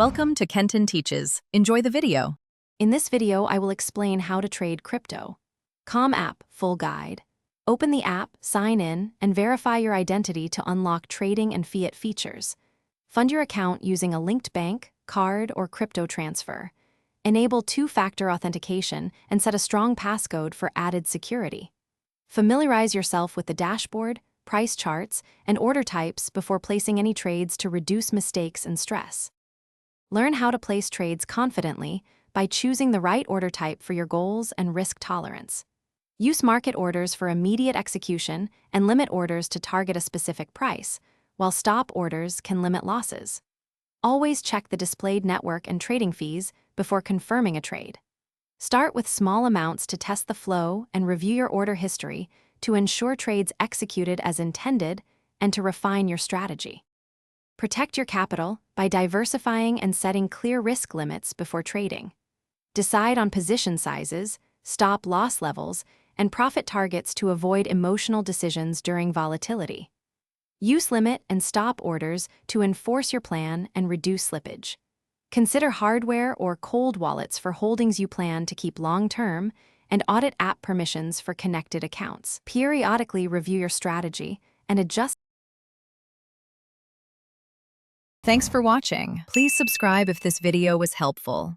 Welcome to Kenton Teaches. Enjoy the video. In this video, I will explain how to trade crypto. Com app full guide. Open the app, sign in, and verify your identity to unlock trading and fiat features. Fund your account using a linked bank, card, or crypto transfer. Enable two-factor authentication and set a strong passcode for added security. Familiarize yourself with the dashboard, price charts, and order types before placing any trades to reduce mistakes and stress. Learn how to place trades confidently by choosing the right order type for your goals and risk tolerance. Use market orders for immediate execution and limit orders to target a specific price, while stop orders can limit losses. Always check the displayed network and trading fees before confirming a trade. Start with small amounts to test the flow and review your order history to ensure trades executed as intended and to refine your strategy. Protect your capital by diversifying and setting clear risk limits before trading. Decide on position sizes, stop-loss levels, and profit targets to avoid emotional decisions during volatility. Use limit and stop orders to enforce your plan and reduce slippage. Consider hardware or cold wallets for holdings you plan to keep long-term, and audit app permissions for connected accounts. Periodically review your strategy and adjust. Thanks for watching. Please subscribe if this video was helpful.